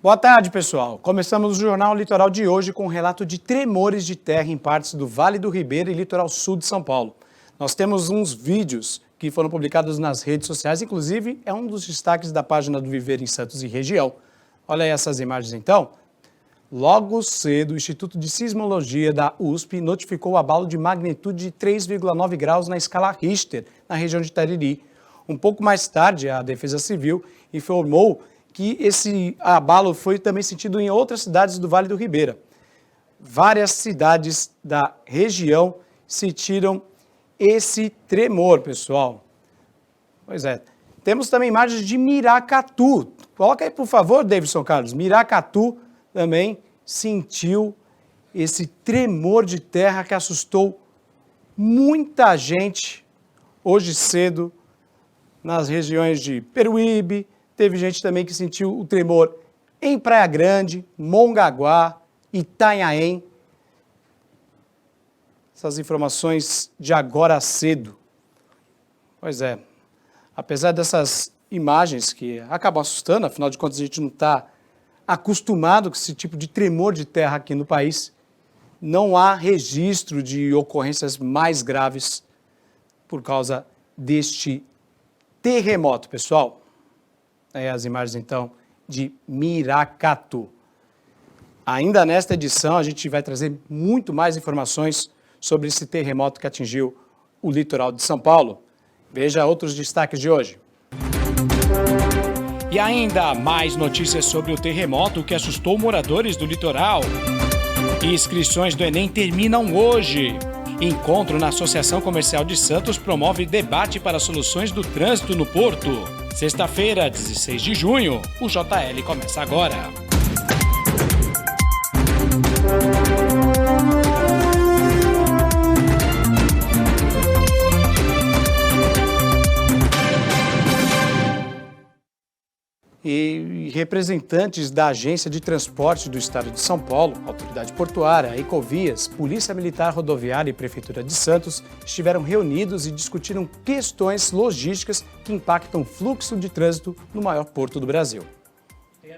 Boa tarde, pessoal. Começamos o Jornal Litoral de hoje com um relato de tremores de terra em partes do Vale do Ribeira e litoral sul de São Paulo. Nós temos uns vídeos que foram publicados nas redes sociais, inclusive é um dos destaques da página do Viver em Santos e região. Olha aí essas imagens então. Logo cedo, o Instituto de Sismologia da USP notificou o abalo de magnitude de 3,9 graus na escala Richter, na região de Itariri. Um pouco mais tarde, a Defesa Civil informou que esse abalo foi também sentido em outras cidades do Vale do Ribeira. Várias cidades da região sentiram esse tremor, pessoal. Pois é. Temos também imagens de Miracatu. Coloca aí, por favor, Davidson Carlos. Miracatu também sentiu esse tremor de terra que assustou muita gente hoje cedo nas regiões de Peruíbe. Teve gente também que sentiu o tremor em Praia Grande, Mongaguá, Itanhaém. Essas informações de agora cedo. Pois é, apesar dessas imagens que acabam assustando, afinal de contas a gente não está acostumado com esse tipo de tremor de terra aqui no país, não há registro de ocorrências mais graves por causa deste terremoto, pessoal. Aí as imagens, então, de Miracatu. Ainda nesta edição, a gente vai trazer muito mais informações sobre esse terremoto que atingiu o litoral de São Paulo. Veja outros destaques de hoje. E ainda mais notícias sobre o terremoto que assustou moradores do litoral. Inscrições do Enem terminam hoje. Encontro na Associação Comercial de Santos promove debate para soluções do trânsito no Porto. Sexta-feira, 16 de junho, o JL começa agora. E representantes da Agência de Transporte do Estado de São Paulo, Autoridade Portuária, Ecovias, Polícia Militar Rodoviária e Prefeitura de Santos estiveram reunidos e discutiram questões logísticas que impactam o fluxo de trânsito no maior porto do Brasil.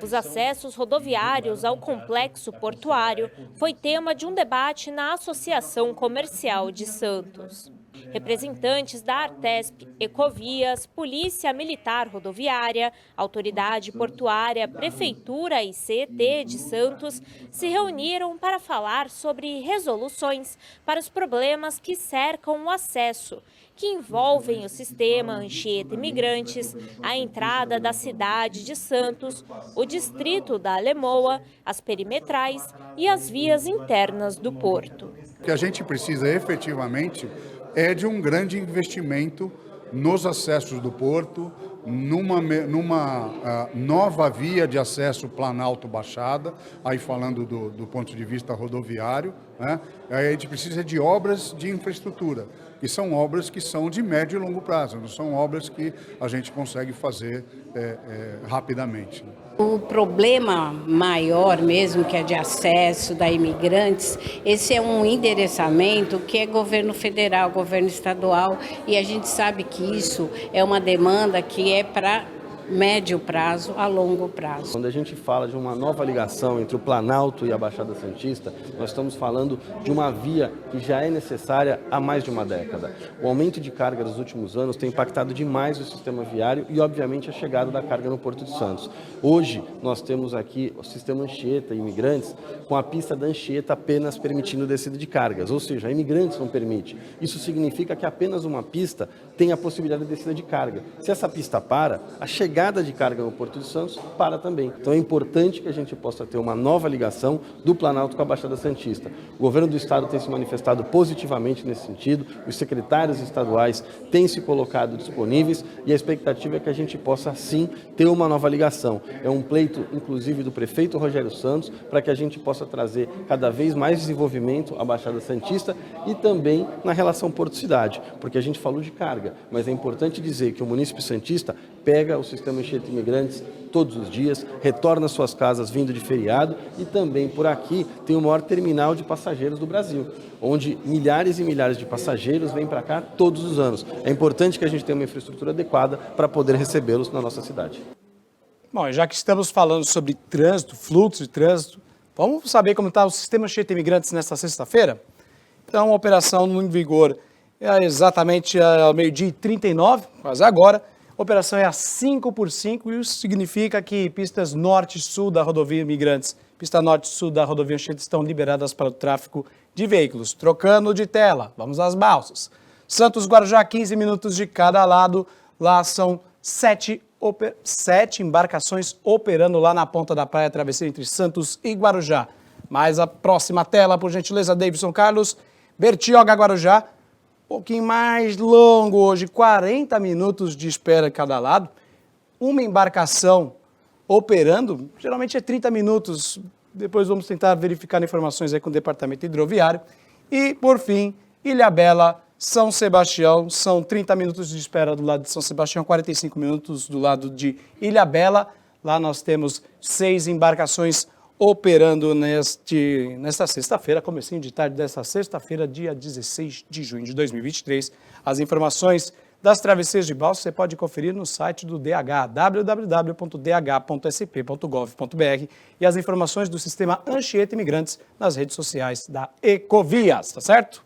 Os acessos rodoviários ao complexo portuário foi tema de um debate na Associação Comercial de Santos. Representantes da Artesp, Ecovias, Polícia Militar Rodoviária, Autoridade Portuária, Prefeitura e CET de Santos se reuniram para falar sobre resoluções para os problemas que cercam o acesso, que envolvem o sistema Anchieta Imigrantes, a entrada da cidade de Santos, o distrito da Alemoa, as perimetrais e as vias internas do porto. O que a gente precisa efetivamente é de um grande investimento nos acessos do porto, numa nova via de acesso Planalto-Baixada, aí falando do ponto de vista rodoviário, né? Aí a gente precisa de obras de infraestrutura, que são obras que são de médio e longo prazo, não são obras que a gente consegue fazer rapidamente. O problema maior mesmo, que é de acesso da imigrantes, esse é um endereçamento que é governo federal, governo estadual, e a gente sabe que isso é uma demanda que é para médio prazo a longo prazo. Quando a gente fala de uma nova ligação entre o Planalto e a Baixada Santista, nós estamos falando de uma via que já é necessária há mais de uma década. O aumento de carga dos últimos anos tem impactado demais o sistema viário e, obviamente, a chegada da carga no Porto de Santos. Hoje, nós temos aqui o sistema Anchieta Imigrantes, com a pista da Anchieta apenas permitindo descida de cargas, ou seja, a Imigrantes não permite. Isso significa que apenas uma pista tem a possibilidade de descida de carga. Se essa pista para, a chegada de carga no Porto de Santos para também. Então é importante que a gente possa ter uma nova ligação do Planalto com a Baixada Santista. O governo do estado tem se manifestado positivamente nesse sentido, os secretários estaduais têm se colocado disponíveis e a expectativa é que a gente possa sim ter uma nova ligação. É um pleito, inclusive, do prefeito Rogério Santos, para que a gente possa trazer cada vez mais desenvolvimento à Baixada Santista e também na relação Porto-Cidade, porque a gente falou de carga, mas é importante dizer que o munícipe santista pega o sistema Anchieta Imigrantes todos os dias, retorna às suas casas vindo de feriado e também por aqui tem o maior terminal de passageiros do Brasil, onde milhares e milhares de passageiros vêm para cá todos os anos. É importante que a gente tenha uma infraestrutura adequada para poder recebê-los na nossa cidade. Bom, já que estamos falando sobre trânsito, fluxo de trânsito, vamos saber como está o sistema Anchieta Imigrantes nesta sexta-feira? Então, a operação em vigor é exatamente ao 12h39, quase agora. A operação é a 5x5 e isso significa que pistas norte e sul da rodovia Imigrantes, pista norte e sul da rodovia Anchieta estão liberadas para o tráfego de veículos. Trocando de tela, vamos às balsas. Santos Guarujá, 15 minutos de cada lado. Lá são 7 embarcações operando lá na ponta da praia, travessia entre Santos e Guarujá. Mais a próxima tela, por gentileza, Davidson Carlos. Bertioga, Guarujá, um pouquinho mais longo hoje, 40 minutos de espera cada lado. Uma embarcação operando, geralmente é 30 minutos. Depois vamos tentar verificar informações aí com o Departamento Hidroviário. E, por fim, Ilhabela, São Sebastião, são 30 minutos de espera do lado de São Sebastião, 45 minutos do lado de Ilhabela. Lá nós temos 6 embarcações operando nesta sexta-feira, comecinho de tarde desta sexta-feira, dia 16 de junho de 2023. As informações das travessias de balsa você pode conferir no site do DH, www.dh.sp.gov.br, e as informações do sistema Anchieta Imigrantes nas redes sociais da Ecovias, tá certo?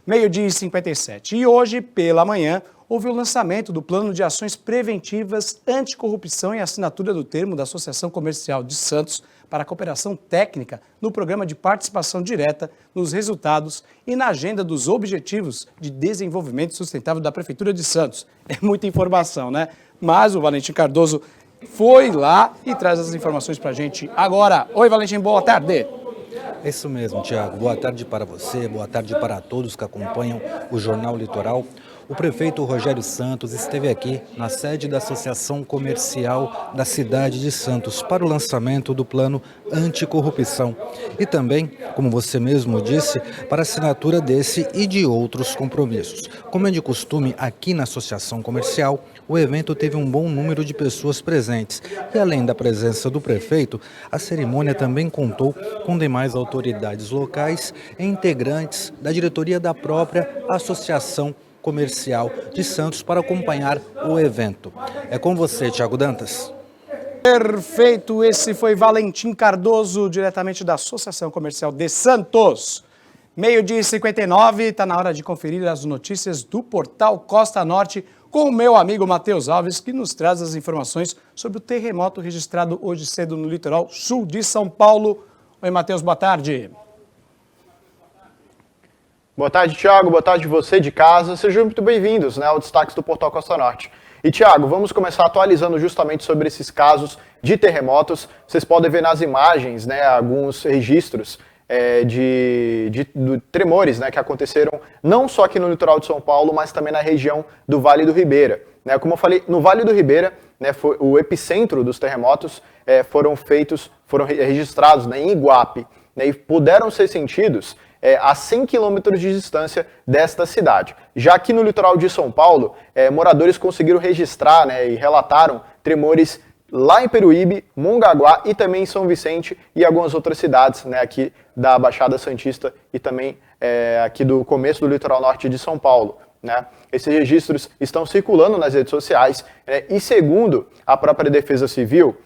12h57. E hoje, pela manhã, houve o lançamento do Plano de Ações Preventivas Anticorrupção e assinatura do termo da Associação Comercial de Santos para a cooperação técnica no programa de participação direta nos resultados e na agenda dos Objetivos de Desenvolvimento Sustentável da Prefeitura de Santos. É muita informação, né? Mas o Valentim Cardoso foi lá e traz as informações para a gente agora. Oi, Valentim, boa tarde. É isso mesmo, Tiago. Boa tarde para você, boa tarde para todos que acompanham o Jornal Litoral. O prefeito Rogério Santos esteve aqui na sede da Associação Comercial da cidade de Santos para o lançamento do Plano Anticorrupção e também, como você mesmo disse, para a assinatura desse e de outros compromissos. Como é de costume aqui na Associação Comercial, o evento teve um bom número de pessoas presentes e, além da presença do prefeito, a cerimônia também contou com demais autoridades locais e integrantes da diretoria da própria Associação Comercial de Santos para acompanhar o evento. É com você, Tiago Dantas. Perfeito, esse foi Valentim Cardoso, diretamente da Associação Comercial de Santos. 12h59, está na hora de conferir as notícias do portal Costa Norte com o meu amigo Matheus Alves, que nos traz as informações sobre o terremoto registrado hoje cedo no litoral sul de São Paulo. Oi, Matheus, boa tarde. Boa tarde, Tiago. Boa tarde você de casa. Sejam muito bem-vindos, ao Destaques do Portal Costa Norte. E, Tiago, vamos começar atualizando justamente sobre esses casos de terremotos. Vocês podem ver nas imagens, alguns registros de tremores, que aconteceram não só aqui no litoral de São Paulo, mas também na região do Vale do Ribeira. Como eu falei, no Vale do Ribeira, foi o epicentro dos terremotos, foram registrados em Iguape, e puderam ser sentidos a 100 quilômetros de distância desta cidade. Já aqui no litoral de São Paulo, moradores conseguiram registrar e relataram tremores lá em Peruíbe, Mongaguá e também em São Vicente e algumas outras cidades aqui da Baixada Santista e também aqui do começo do litoral norte de São Paulo. Esses registros estão circulando nas redes sociais e, segundo a própria Defesa Civil,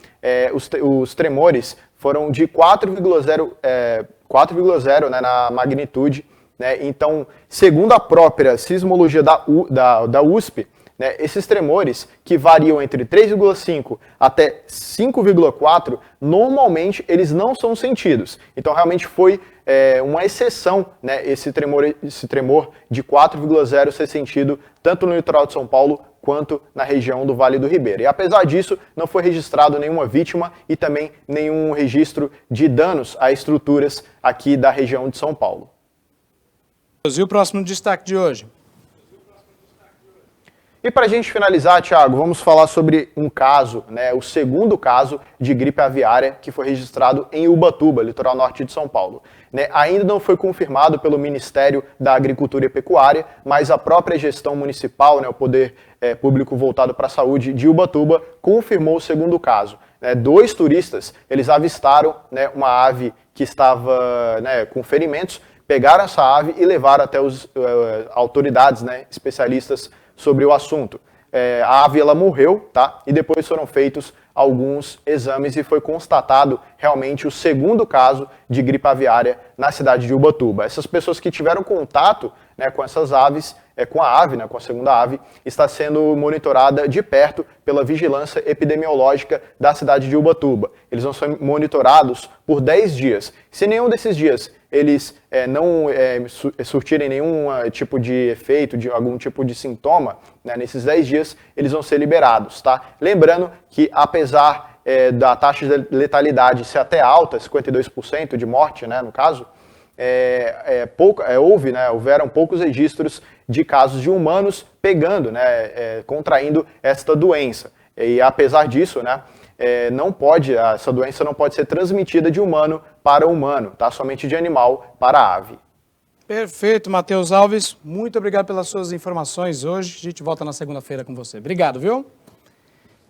os tremores foram de 4,0 na magnitude. Então, segundo a própria sismologia da USP, esses tremores, que variam entre 3,5 até 5,4, normalmente eles não são sentidos. Então, realmente foi uma exceção esse tremor de 4,0 ser sentido tanto no litoral de São Paulo quanto na região do Vale do Ribeira. E apesar disso, não foi registrado nenhuma vítima e também nenhum registro de danos a estruturas aqui da região de São Paulo. E o próximo destaque de hoje? E para a gente finalizar, Tiago, vamos falar sobre um caso, o segundo caso de gripe aviária que foi registrado em Ubatuba, litoral norte de São Paulo. Ainda não foi confirmado pelo Ministério da Agricultura e Pecuária, mas a própria gestão municipal, o Poder Público voltado para a Saúde de Ubatuba, confirmou o segundo caso. 2 turistas, eles avistaram uma ave que estava com ferimentos, pegaram essa ave e levaram até as autoridades, especialistas sobre o assunto. A ave ela morreu, e depois foram feitos alguns exames e foi constatado realmente o segundo caso de gripe aviária na cidade de Ubatuba. Essas pessoas que tiveram contato, né, com essas aves, com a ave, né, com a segunda ave, está sendo monitorada de perto pela vigilância epidemiológica da cidade de Ubatuba. Eles vão ser monitorados por 10 dias. Se nenhum desses dias eles não surtirem nenhum tipo de efeito, de algum tipo de sintoma, né, nesses 10 dias eles vão ser liberados, tá? Lembrando que apesar da taxa de letalidade ser até alta, 52% de morte, né, no caso, houveram poucos registros de casos de humanos pegando, né, contraindo esta doença. E apesar disso, né, essa doença não pode ser transmitida de humano para humano, tá? Somente de animal para ave. Perfeito, Matheus Alves. Muito obrigado pelas suas informações hoje. A gente volta na segunda-feira com você. Obrigado, viu?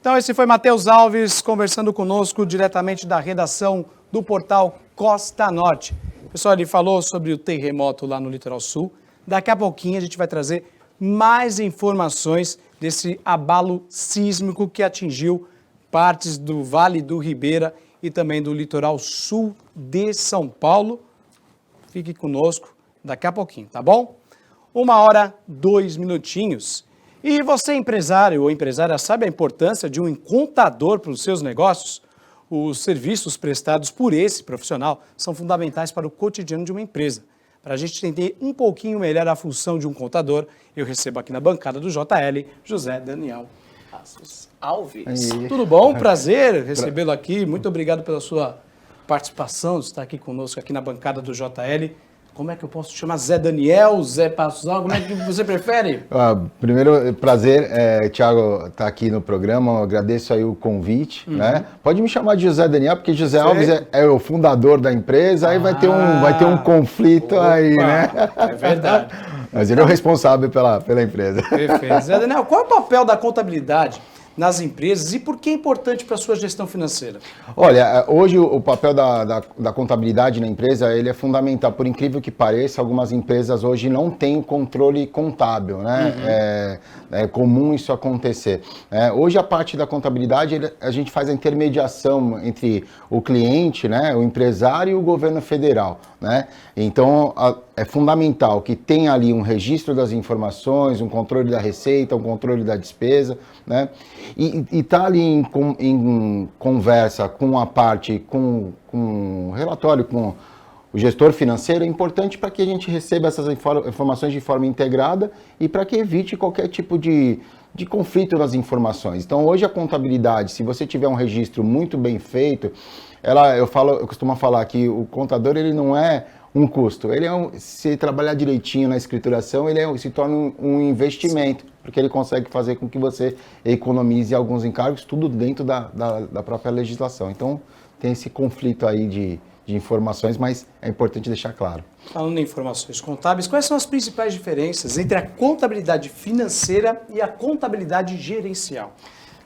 Então, esse foi Matheus Alves conversando conosco diretamente da redação do portal Costa Norte. Pessoal, ele falou sobre o terremoto lá no Litoral Sul. Daqui a pouquinho a gente vai trazer mais informações desse abalo sísmico que atingiu partes do Vale do Ribeira e também do Litoral Sul de São Paulo. Fique conosco daqui a pouquinho, tá bom? 1h, 2 minutinhos. E você, empresário ou empresária, sabe a importância de um contador para os seus negócios? Os serviços prestados por esse profissional são fundamentais para o cotidiano de uma empresa. Para a gente entender um pouquinho melhor a função de um contador, eu recebo aqui na bancada do JL, José Daniel Alves. Tudo bom? Prazer recebê-lo aqui. Muito obrigado pela sua participação, de estar aqui conosco aqui na bancada do JL. Como é que eu posso te chamar? Zé Daniel, Zé Passos, como é que você prefere? Primeiro, prazer, Thiago, estar aqui no programa. Eu agradeço aí o convite, né? Pode me chamar de José Daniel, porque José Alves é o fundador da empresa, aí vai ter um conflito aí, né? É verdade. Mas ele é o responsável pela empresa. Perfeito. Zé Daniel, qual é o papel da contabilidade nas empresas e por que é importante para a sua gestão financeira? Olha, hoje o papel da contabilidade na empresa ele é fundamental. Por incrível que pareça, algumas empresas hoje não têm o controle contábil, né? É comum isso acontecer. Hoje a parte da contabilidade, a gente faz a intermediação entre o cliente, né, o empresário e o governo federal, né? Então, é fundamental que tenha ali um registro das informações, um controle da receita, um controle da despesa, né? E tá ali em conversa com a parte, com o relatório, com o gestor financeiro, é importante para que a gente receba essas informações de forma integrada e para que evite qualquer tipo de conflito nas informações. Então, hoje a contabilidade, se você tiver um registro muito bem feito, eu costumo falar que o contador ele não é um custo, se trabalhar direitinho na escrituração, se torna um investimento, porque ele consegue fazer com que você economize alguns encargos, tudo dentro da própria legislação. Então, tem esse conflito aí de informações, mas é importante deixar claro. Falando em informações contábeis, quais são as principais diferenças entre a contabilidade financeira e a contabilidade gerencial?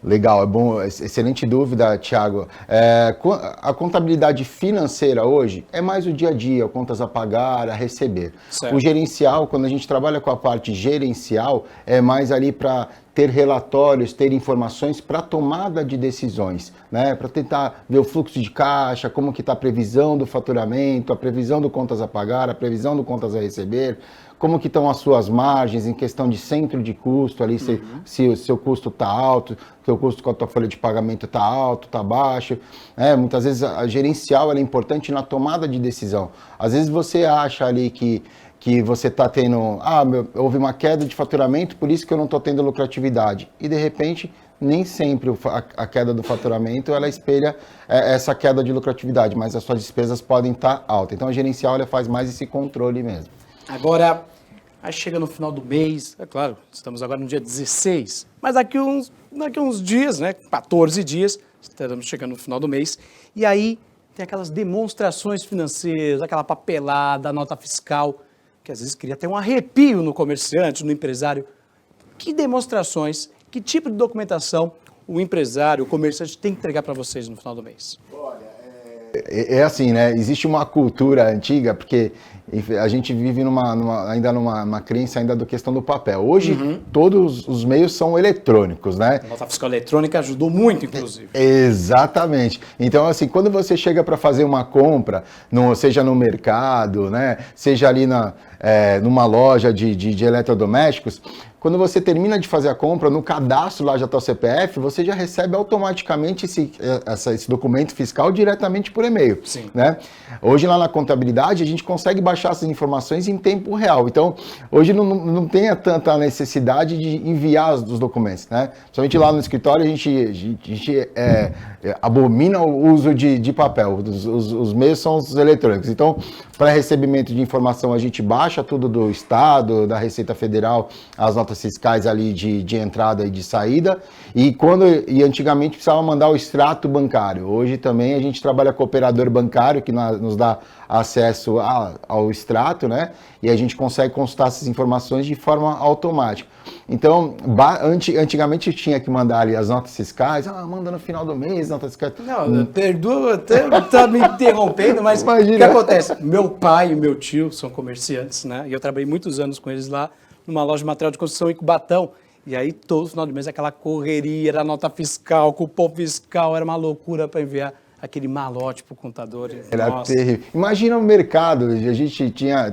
Legal, é bom, excelente dúvida, Thiago. A contabilidade financeira hoje é mais o dia a dia, contas a pagar, a receber. Certo. O gerencial, quando a gente trabalha com a parte gerencial, é mais ali para ter relatórios, ter informações para tomada de decisões, né? Para tentar ver o fluxo de caixa, como que está a previsão do faturamento, a previsão do contas a pagar, a previsão do contas a receber, como que estão as suas margens em questão de centro de custo, ali se o seu custo está alto, se o seu custo com a tua folha de pagamento está alto, está baixo. Muitas vezes a gerencial é importante na tomada de decisão. Às vezes você acha ali que você está tendo, houve uma queda de faturamento, por isso que eu não estou tendo lucratividade. E de repente, nem sempre a queda do faturamento ela espelha essa queda de lucratividade, mas as suas despesas podem estar altas. Então a gerencial ela faz mais esse controle mesmo. Agora, aí chega no final do mês, é claro, estamos agora no dia 16, mas daqui uns dias, né, 14 dias, estaremos chegando no final do mês, e aí tem aquelas demonstrações financeiras, aquela papelada, nota fiscal, que às vezes cria até um arrepio no comerciante, no empresário. Que demonstrações, que tipo de documentação o empresário, o comerciante tem que entregar para vocês no final do mês? Olha, É assim, né? Existe uma cultura antiga, porque a gente vive ainda numa crença ainda da questão do papel. Hoje, todos os meios são eletrônicos, né? A nota fiscal eletrônica ajudou muito, inclusive. Exatamente. Então, assim, quando você chega para fazer uma compra, seja no mercado, né? Seja ali numa loja de eletrodomésticos, quando você termina de fazer a compra, no cadastro lá já está o CPF, você já recebe automaticamente esse documento fiscal diretamente por e-mail. Sim. Né? Hoje lá na contabilidade a gente consegue baixar essas informações em tempo real. Então, hoje não tem tanta necessidade de enviar os documentos. Né? Principalmente lá no escritório a gente abomina o uso de papel. Os meios são os eletrônicos. Então, para recebimento de informação a gente baixa tudo do Estado, da Receita Federal, as notas fiscais ali de entrada e de saída, e antigamente precisava mandar o extrato bancário. Hoje também a gente trabalha com o operador bancário, que nos dá acesso ao extrato, né? E a gente consegue consultar essas informações de forma automática. Então, antigamente tinha que mandar ali as notas fiscais, manda no final do mês, notas fiscais. Não, perdoa, tá me interrompendo, mas imagina. O que acontece? Meu pai e meu tio são comerciantes, né? E eu trabalhei muitos anos com eles lá numa loja de material de construção em Cubatão. E aí, todo final de mês, aquela correria, era nota fiscal, cupom fiscal, era uma loucura para enviar aquele malote pro contador. Era terrível. Imagina o mercado, a gente tinha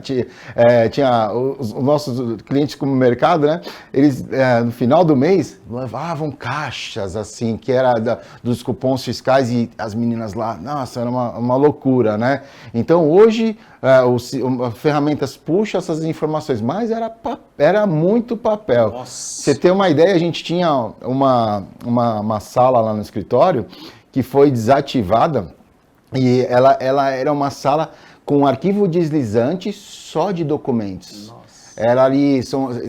os nossos clientes como mercado, né? Eles, no final do mês, levavam caixas, assim, que era dos cupons fiscais e as meninas lá, nossa, era uma loucura, né? Então, hoje, as ferramentas puxam essas informações, mas era muito papel. Nossa. Você ter uma ideia, a gente tinha uma sala lá no escritório que foi desativada e ela era uma sala com arquivo deslizante só de documentos. Nossa.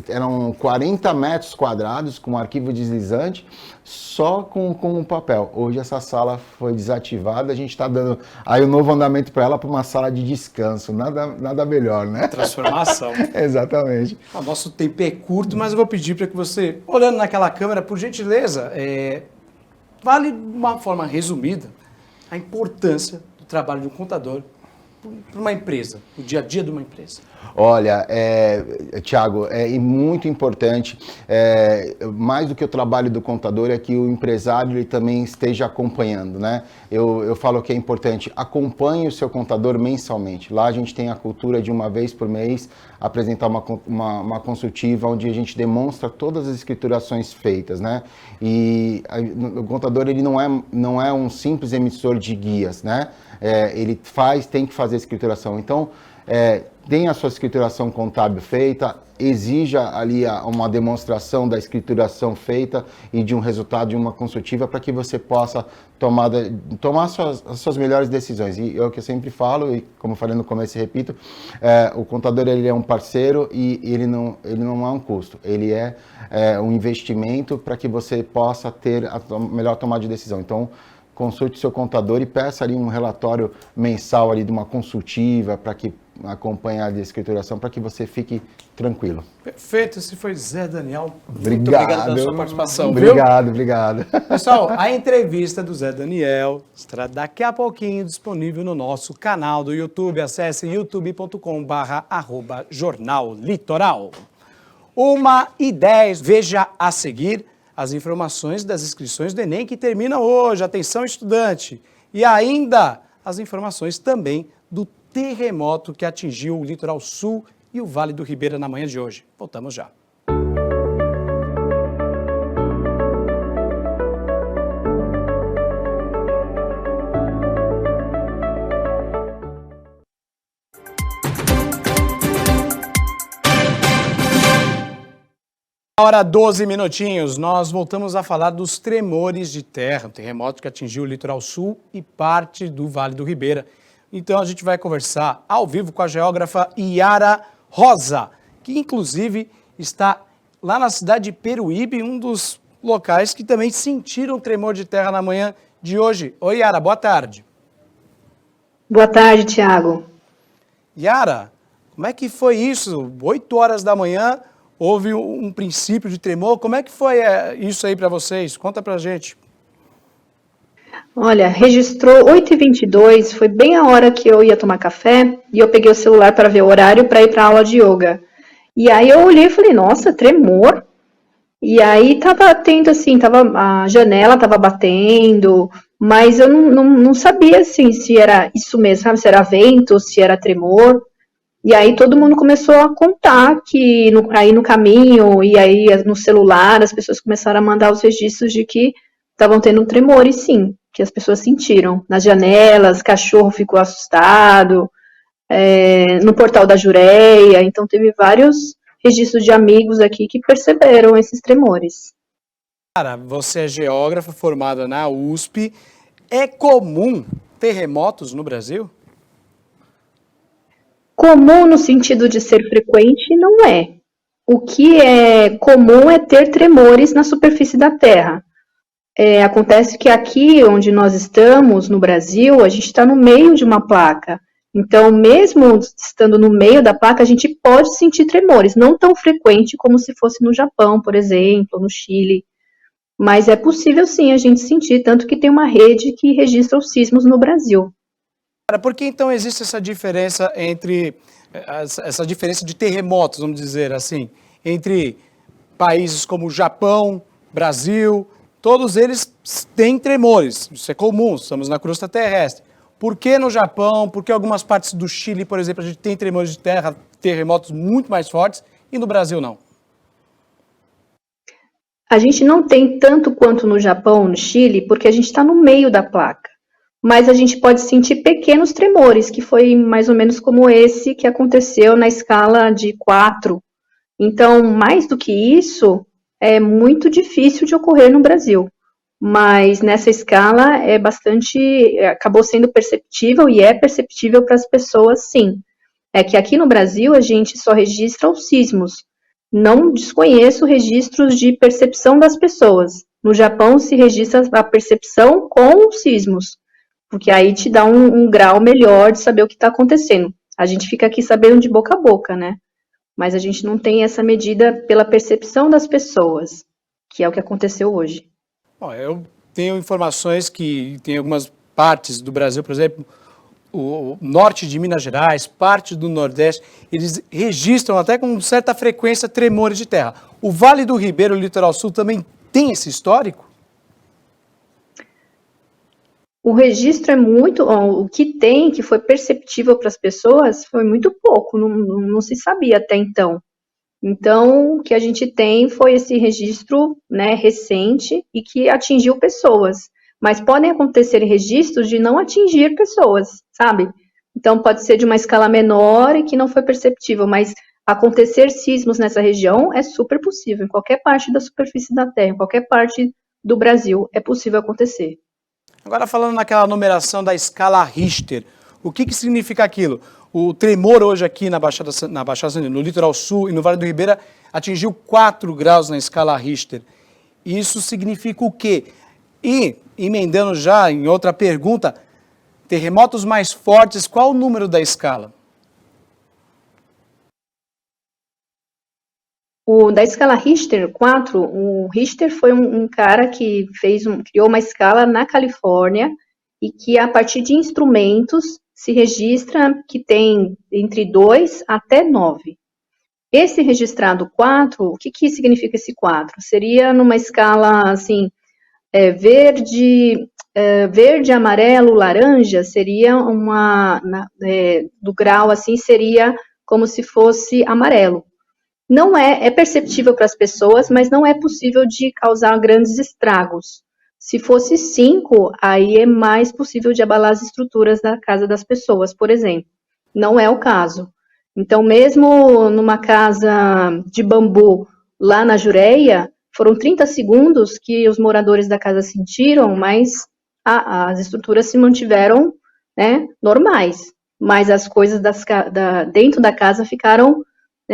Eram 40 metros quadrados com arquivo deslizante só com o papel. Hoje essa sala foi desativada, a gente está dando aí um novo andamento para ela, para uma sala de descanso, nada melhor, né? Transformação. Exatamente. O nosso tempo é curto, mas eu vou pedir para que você, olhando naquela câmera, por gentileza, fale de uma forma resumida a importância do trabalho de um contador para uma empresa, o dia a dia de uma empresa. Olha, Thiago, é muito importante, mais do que o trabalho do contador, é que o empresário ele também esteja acompanhando, né? Eu falo que é importante, acompanhe o seu contador mensalmente. Lá a gente tem a cultura de uma vez por mês apresentar uma consultiva onde a gente demonstra todas as escriturações feitas, né? E o contador ele não é um simples emissor de guias, né? Ele tem que fazer a escrituração. Então, tenha a sua escrituração contábil feita, exija ali uma demonstração da escrituração feita e de um resultado de uma consultiva para que você possa tomar as suas melhores decisões. E é o que eu sempre falo, e como eu falei no começo e repito, o contador ele é um parceiro e ele não é um custo, ele é um investimento para que você possa ter a melhor tomada de decisão. Então, consulte seu contador e peça ali um relatório mensal ali de uma consultiva para que acompanhe a escrituração para que você fique tranquilo. Perfeito, esse foi Zé Daniel. Obrigado. Muito obrigado pela sua participação. Obrigado. Pessoal, a entrevista do Zé Daniel estará daqui a pouquinho disponível no nosso canal do YouTube. Acesse youtube.com/Jornal Litoral. 1h10, veja a seguir as informações das inscrições do Enem que terminam hoje. Atenção, estudante! E ainda as informações também do terremoto que atingiu o litoral sul e o Vale do Ribeira na manhã de hoje. Voltamos já. Hora 12 minutinhos, nós voltamos a falar dos tremores de terra, um terremoto que atingiu o litoral sul e parte do Vale do Ribeira. Então a gente vai conversar ao vivo com a geógrafa Yara Rosa, que inclusive está lá na cidade de Peruíbe, um dos locais que também sentiram tremor de terra na manhã de hoje. Oi, Yara, boa tarde. Boa tarde, Thiago. Yara, como é que foi isso? 8 horas da manhã, houve um princípio de tremor. Como é que foi isso aí para vocês? Conta pra gente. Olha, registrou 8h22, foi bem a hora que eu ia tomar café e eu peguei o celular para ver o horário para ir para a aula de yoga. E aí eu olhei e falei, nossa, tremor. E aí tava tendo assim, a janela tava batendo, mas eu não sabia assim se era isso mesmo, sabe? Se era vento, se era tremor. E aí todo mundo começou a contar que aí no caminho e aí no celular as pessoas começaram a mandar os registros de que estavam tendo tremores, sim, que as pessoas sentiram. Nas janelas, cachorro ficou assustado, no portal da Jureia, então teve vários registros de amigos aqui que perceberam esses tremores. Cara, você é geógrafa formada na USP. É comum terremotos no Brasil? Comum no sentido de ser frequente, não é. O que é comum é ter tremores na superfície da Terra. Acontece que aqui onde nós estamos, no Brasil, a gente está no meio de uma placa. Então, mesmo estando no meio da placa, a gente pode sentir tremores, não tão frequente como se fosse no Japão, por exemplo, no Chile. Mas é possível sim a gente sentir, tanto que tem uma rede que registra os sismos no Brasil. Cara, por que então existe essa diferença essa diferença de terremotos, vamos dizer assim, entre países como Japão, Brasil, todos eles têm tremores, isso é comum, estamos na crosta terrestre. Por que no Japão, por que algumas partes do Chile, por exemplo, a gente tem tremores de terra, terremotos muito mais fortes, e no Brasil não? A gente não tem tanto quanto no Japão, no Chile, porque a gente está no meio da placa. Mas a gente pode sentir pequenos tremores, que foi mais ou menos como esse que aconteceu na escala de 4. Então, mais do que isso, é muito difícil de ocorrer no Brasil. Mas nessa escala acabou sendo perceptível e é perceptível para as pessoas, sim. É que aqui no Brasil a gente só registra os sismos. Não desconheço registros de percepção das pessoas. No Japão se registra a percepção com os sismos, porque aí te dá um grau melhor de saber o que está acontecendo. A gente fica aqui sabendo de boca a boca, né? Mas a gente não tem essa medida pela percepção das pessoas, que é o que aconteceu hoje. Bom, eu tenho informações que tem algumas partes do Brasil, por exemplo, o norte de Minas Gerais, parte do Nordeste, eles registram até com certa frequência tremores de terra. O Vale do Ribeira, o Litoral Sul, também tem esse histórico? O registro é muito, o que tem, que foi perceptível para as pessoas, foi muito pouco, não se sabia até então. Então, o que a gente tem foi esse registro, né, recente e que atingiu pessoas. Mas podem acontecer registros de não atingir pessoas, sabe? Então, pode ser de uma escala menor e que não foi perceptível, mas acontecer sismos nessa região é super possível. Em qualquer parte da superfície da Terra, em qualquer parte do Brasil, é possível acontecer. Agora, falando naquela numeração da escala Richter, o que significa aquilo? O tremor hoje aqui na Baixada, no Litoral Sul e no Vale do Ribeira atingiu 4 graus na escala Richter. Isso significa o quê? E, emendando já em outra pergunta, terremotos mais fortes, qual o número da escala? Da escala Richter 4, o Richter foi um cara que criou uma escala na Califórnia e que a partir de instrumentos se registra que tem entre 2 até 9. Esse registrado 4, o que significa esse 4? Seria numa escala assim, verde, amarelo, laranja, seria do grau assim, seria como se fosse amarelo. Não é perceptível para as pessoas, mas não é possível de causar grandes estragos. Se fosse 5, aí é mais possível de abalar as estruturas da casa das pessoas, por exemplo. Não é o caso. Então, mesmo numa casa de bambu lá na Jureia, foram 30 segundos que os moradores da casa sentiram, mas as estruturas se mantiveram, né, normais. Mas as coisas dentro da casa ficaram,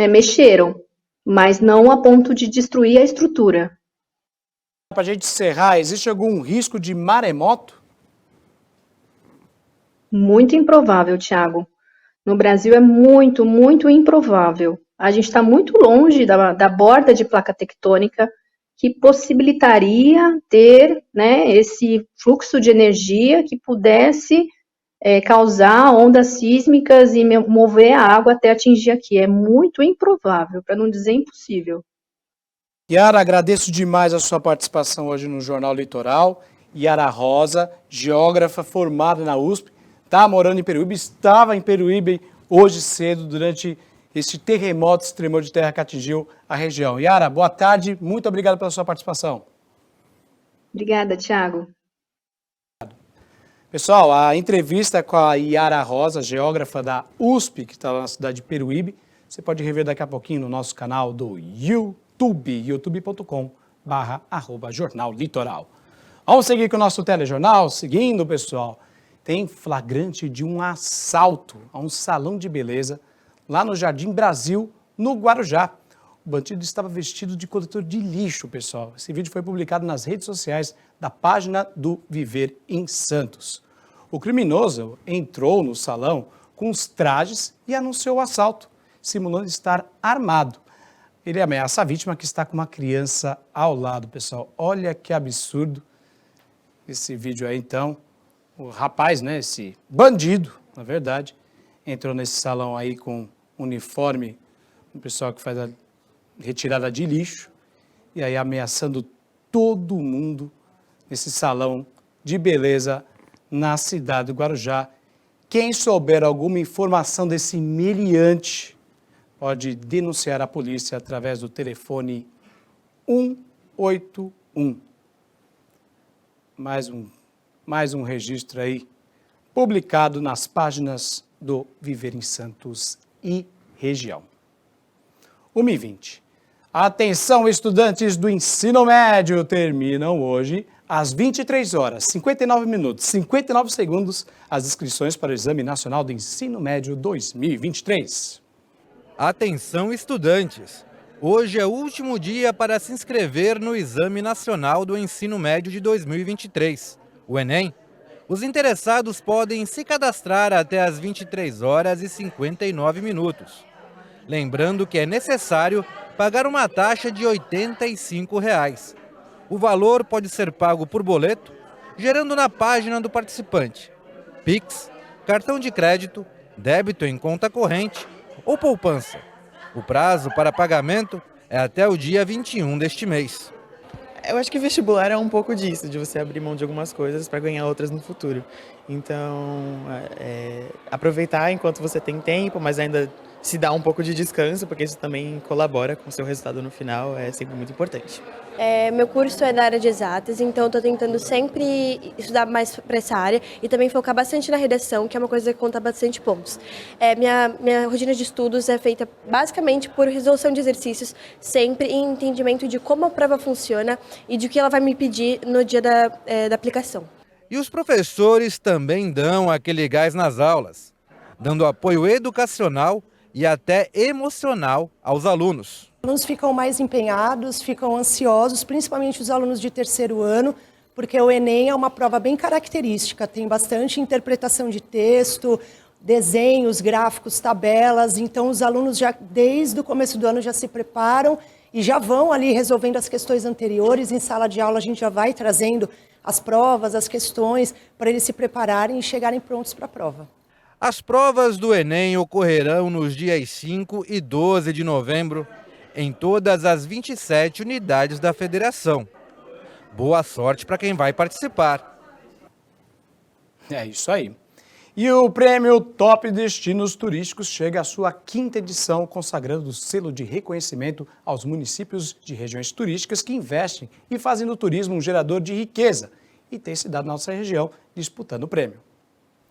mexeram, mas não a ponto de destruir a estrutura. Para a gente encerrar, existe algum risco de maremoto? Muito improvável, Thiago. No Brasil é muito, muito improvável. A gente está muito longe da borda de placa tectônica, que possibilitaria ter, né, esse fluxo de energia que pudesse causar ondas sísmicas e mover a água até atingir aqui. É muito improvável, para não dizer impossível. Yara, agradeço demais a sua participação hoje no Jornal Litoral. Yara Rosa, geógrafa formada na USP, está morando em Peruíbe, estava em Peruíbe hoje cedo durante esse terremoto, esse tremor de terra que atingiu a região. Yara, boa tarde, muito obrigado pela sua participação. Obrigada, Thiago. Pessoal, a entrevista com a Yara Rosa, geógrafa da USP, que está na cidade de Peruíbe, você pode rever daqui a pouquinho no nosso canal do YouTube, youtube.com/Jornal Litoral. Vamos seguir com o nosso telejornal? Seguindo, pessoal, tem flagrante de um assalto a um salão de beleza lá no Jardim Brasil, no Guarujá. O bandido estava vestido de coletor de lixo, pessoal. Esse vídeo foi publicado nas redes sociais da página do Viver em Santos. O criminoso entrou no salão com os trajes e anunciou o assalto, simulando estar armado. Ele ameaça a vítima que está com uma criança ao lado, pessoal. Olha que absurdo esse vídeo aí, então. O rapaz, né, esse bandido, na verdade, entrou nesse salão aí com uniforme, o pessoal que faz a retirada de lixo, e aí ameaçando todo mundo nesse salão de beleza na cidade do Guarujá. Quem souber alguma informação desse meliante pode denunciar a polícia através do telefone 181. Mais um registro aí publicado nas páginas do Viver em Santos e região. 1h20. Atenção, estudantes do ensino médio, terminam hoje às 23 horas, 59 minutos, 59 segundos, as inscrições para o Exame Nacional do Ensino Médio 2023. Atenção, estudantes! Hoje é o último dia para se inscrever no Exame Nacional do Ensino Médio de 2023, o Enem. Os interessados podem se cadastrar até às 23 horas e 59 minutos. Lembrando que é necessário pagar uma taxa de R$ 85. O valor pode ser pago por boleto, gerando na página do participante Pix, cartão de crédito, débito em conta corrente ou poupança. O prazo para pagamento é até o dia 21 deste mês. Eu acho que vestibular é um pouco disso, de você abrir mão de algumas coisas para ganhar outras no futuro. Então, aproveitar enquanto você tem tempo, mas ainda se dar um pouco de descanso, porque isso também colabora com o seu resultado no final, é sempre muito importante. Meu curso é da área de exatas, então estou tentando sempre estudar mais para essa área e também focar bastante na redação, que é uma coisa que conta bastante pontos. Minha rotina de estudos é feita basicamente por resolução de exercícios, sempre em entendimento de como a prova funciona e de o que ela vai me pedir no dia da aplicação. E os professores também dão aquele gás nas aulas, dando apoio educacional e até emocional aos alunos. Os alunos ficam mais empenhados, ficam ansiosos, principalmente os alunos de terceiro ano, porque o Enem é uma prova bem característica, tem bastante interpretação de texto, desenhos, gráficos, tabelas, então os alunos já desde o começo do ano já se preparam e já vão ali resolvendo as questões anteriores. Em sala de aula a gente já vai trazendo as provas, as questões, para eles se prepararem e chegarem prontos para a prova. As provas do Enem ocorrerão nos dias 5 e 12 de novembro, em todas as 27 unidades da federação. Boa sorte para quem vai participar. É isso aí. E o prêmio Top Destinos Turísticos chega à sua 5ª edição, consagrando o selo de reconhecimento aos municípios de regiões turísticas que investem e fazem do turismo um gerador de riqueza. E tem cidade na nossa região disputando o prêmio.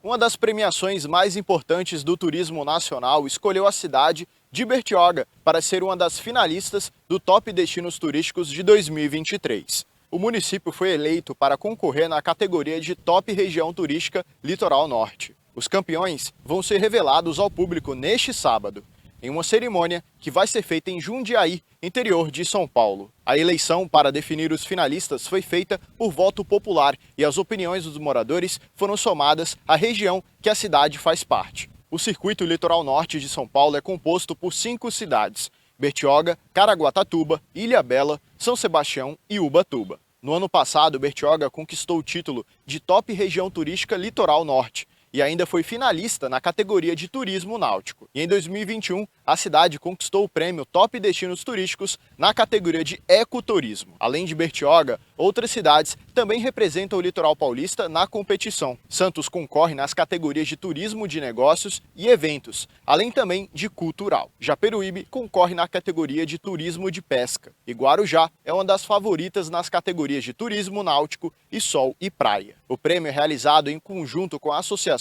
Uma das premiações mais importantes do turismo nacional escolheu a cidade de Bertioga para ser uma das finalistas do Top Destinos Turísticos de 2023. O município foi eleito para concorrer na categoria de Top Região Turística Litoral Norte. Os campeões vão ser revelados ao público neste sábado, em uma cerimônia que vai ser feita em Jundiaí, interior de São Paulo. A eleição para definir os finalistas foi feita por voto popular e as opiniões dos moradores foram somadas à região que a cidade faz parte. O Circuito Litoral Norte de São Paulo é composto por 5 cidades, Bertioga, Caraguatatuba, Ilhabela, São Sebastião e Ubatuba. No ano passado, Bertioga conquistou o título de Top Região Turística Litoral Norte e ainda foi finalista na categoria de Turismo Náutico. E em 2021, a cidade conquistou o prêmio Top Destinos Turísticos na categoria de Ecoturismo. Além de Bertioga, outras cidades também representam o litoral paulista na competição. Santos concorre nas categorias de Turismo de Negócios e Eventos, além também de Cultural. Japeruíbe concorre na categoria de Turismo de Pesca. E Guarujá é uma das favoritas nas categorias de Turismo Náutico e Sol e Praia. O prêmio é realizado em conjunto com a Associação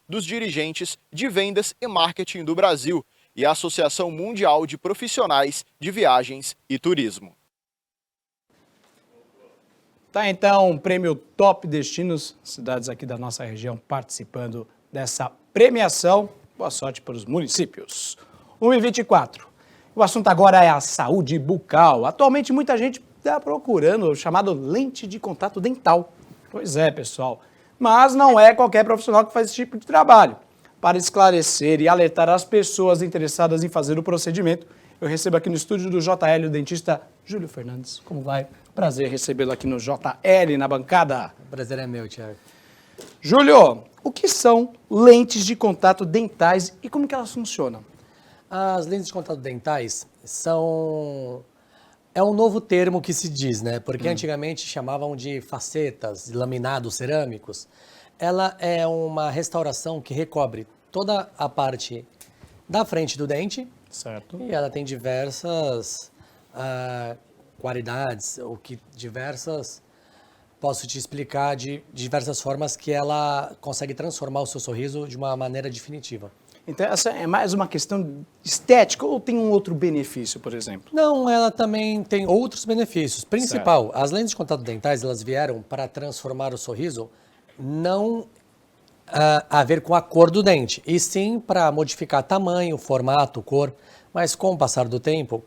dos Dirigentes de Vendas e Marketing do Brasil e a Associação Mundial de Profissionais de Viagens e Turismo. Tá, então, o prêmio Top Destinos, cidades aqui da nossa região participando dessa premiação. Boa sorte para os municípios. 1h24. O assunto agora é a saúde bucal. Atualmente, muita gente está procurando o chamado lente de contato dental. Pois é, pessoal. Mas não é qualquer profissional que faz esse tipo de trabalho. Para esclarecer e alertar as pessoas interessadas em fazer o procedimento, eu recebo aqui no estúdio do JL o dentista Júlio Fernandes. Como vai? Prazer recebê-lo aqui no JL, na bancada. O prazer é meu, Thiago. Júlio, o que são lentes de contato dentais e como que elas funcionam? As lentes de contato dentais é um novo termo que se diz, né? Porque antigamente chamavam de facetas, de laminados cerâmicos. Ela é uma restauração que recobre toda a parte da frente do dente. Certo. E ela tem diversas qualidades, posso te explicar de diversas formas que ela consegue transformar o seu sorriso de uma maneira definitiva. Então, essa é mais uma questão estética ou tem um outro benefício, por exemplo? Não, ela também tem outros benefícios. Principal, as lentes de contato dentais, elas vieram para transformar o sorriso não a ver com a cor do dente, e sim para modificar tamanho, formato, cor. Mas com o passar do tempo,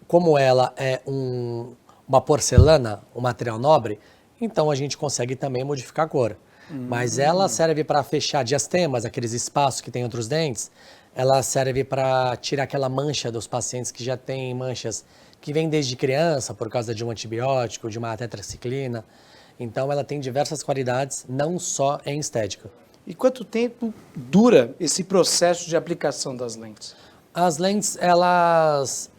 como ela é uma porcelana, um material nobre, então a gente consegue também modificar a cor. Mas ela serve para fechar diastemas, aqueles espaços que tem entre os dentes. Ela serve para tirar aquela mancha dos pacientes que já têm manchas que vêm desde criança por causa de um antibiótico, de uma tetraciclina. Então ela tem diversas qualidades, não só em estética. E quanto tempo dura esse processo de aplicação das lentes? As lentes, elas